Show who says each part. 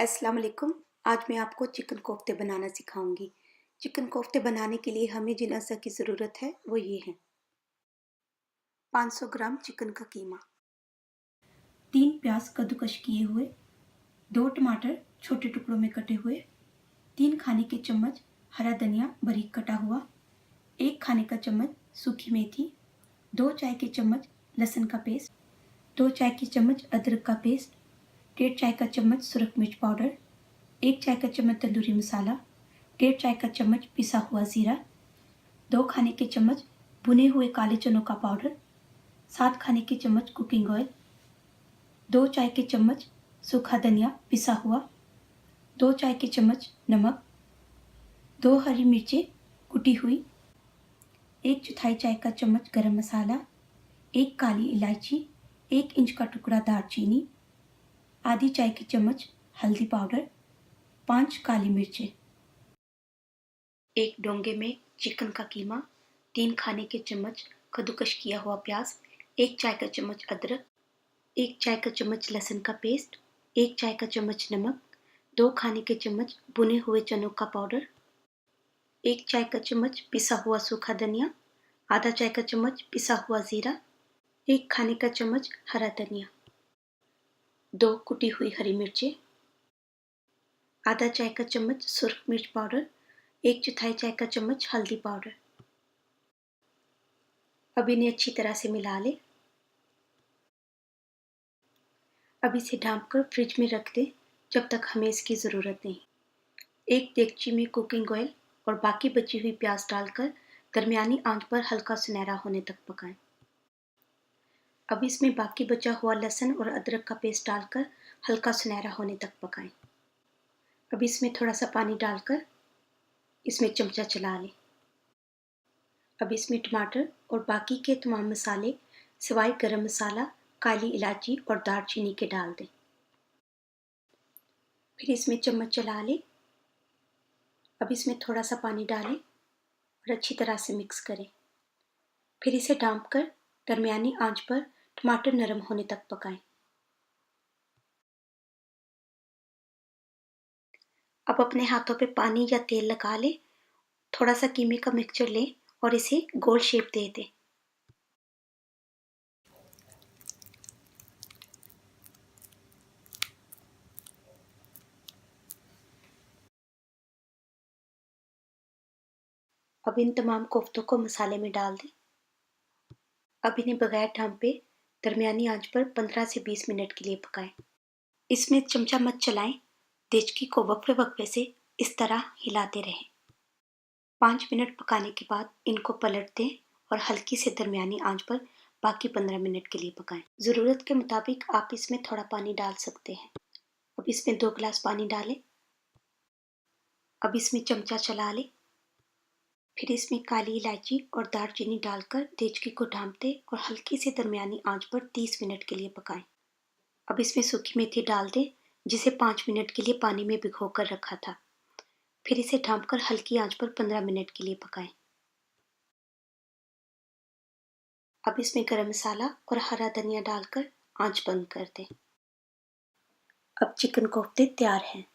Speaker 1: अस्सलाम वालेकुम। आज मैं आपको चिकन कोफ्ते बनाना सिखाऊंगी। चिकन कोफ्ते बनाने के लिए हमें जिन अज़ा की ज़रूरत है वो ये हैं। 500 ग्राम चिकन का कीमा, 3 प्याज कद्दूकश किए हुए, 2 टमाटर छोटे टुकड़ों में कटे हुए, 3 खाने के चम्मच हरा धनिया बारीक कटा हुआ, 1 खाने का चम्मच सूखी मेथी, 2 चाय के चम्मच लहसुन का पेस्ट, 2 चाय के चम्मच अदरक का पेस्ट, 1.5 चाय का चम्मच सुरख मिर्च पाउडर, 1 चाय का चम्मच तंदूरी मसाला, 1.5 चाय का चम्मच पिसा हुआ ज़ीरा, 2 खाने के चम्मच भुने हुए काले चनों का पाउडर, 7 खाने के चम्मच कुकिंग ऑयल, 2 चाय के चम्मच सूखा धनिया पिसा हुआ, 2 चाय के चम्मच नमक, 2 हरी मिर्चें कुटी हुई, 1/4 चाय का चम्मच गरम मसाला, 1 काली इलायची, 1 इंच का टुकड़ा दालचीनी, आधी चाय की चम्मच हल्दी पाउडर, 5 काली मिर्चें। एक डोंगे में चिकन का कीमा, 3 खाने के चम्मच कद्दूकश किया हुआ प्याज, 1 चाय का चम्मच अदरक, 1 चाय का चम्मच लहसुन का पेस्ट, 1 चाय का चम्मच नमक, 2 खाने के चम्मच भुने हुए चनों का पाउडर, 1 चाय का चम्मच पिसा हुआ सूखा धनिया, आधा चाय का चम्मच पिसा हुआ ज़ीरा, 1 खाने का चम्मच हरा धनिया, 2 कुटी हुई हरी मिर्चें, आधा चाय का चम्मच सुरख मिर्च पाउडर, 1/4 चाय का चम्मच हल्दी पाउडर। अब इन्हें अच्छी तरह से मिला लें। अब इसे ढाँप कर फ्रिज में रख दें जब तक हमें इसकी ज़रूरत नहीं। एक देगची में कुकिंग ऑयल और बाकी बची हुई प्याज डालकर दरमियानी आंच पर हल्का सुनहरा होने तक पकाएं। अब इसमें बाकी बचा हुआ लहसुन और अदरक का पेस्ट डालकर हल्का सुनहरा होने तक पकाएं। अब इसमें थोड़ा सा पानी डालकर इसमें चमचा चला लें। अब इसमें टमाटर और बाकी के तमाम मसाले सिवाय गरम मसाला, काली इलायची और दालचीनी के डाल दें। फिर इसमें चम्मच चला लें। अब इसमें थोड़ा सा पानी डालें और अच्छी तरह से मिक्स करें। फिर इसे ढाँप कर दरमियानी आंच पर टमाटर नरम होने तक पकाएं। अब अपने हाथों पे पानी या तेल लगा लें, थोड़ा सा कीमे का मिक्सचर लें और इसे गोल शेप दे दें। अब इन तमाम कोफ्तों को मसाले में डाल दें। अब इन्हें बगैर ढाँपे दरमियानी आंच पर 15 से 20 मिनट के लिए पकाएं। इसमें चमचा मत चलाएं, देचकी को वक्फे वक्फे से इस तरह हिलाते रहें। 5 मिनट पकाने के बाद इनको पलट दें और हल्की से दरमियानी आंच पर बाकी 15 मिनट के लिए पकाएं। ज़रूरत के मुताबिक आप इसमें थोड़ा पानी डाल सकते हैं। अब इसमें 2 गिलास पानी डालें। अब इसमें चमचा चला लें। फिर इसमें काली इलायची और दालचीनी डालकर देचकी को ढाँप दें और हल्की से दरमियानी आंच पर 30 मिनट के लिए पकाएं। अब इसमें सूखी मेथी डाल दें जिसे 5 मिनट के लिए पानी में भिगोकर रखा था। फिर इसे ढाँपकर हल्की आंच पर 15 मिनट के लिए पकाएं। अब इसमें गरम मसाला और हरा धनिया डालकर आंच बंद कर दें। अब चिकन कोफ्ते तैयार हैं।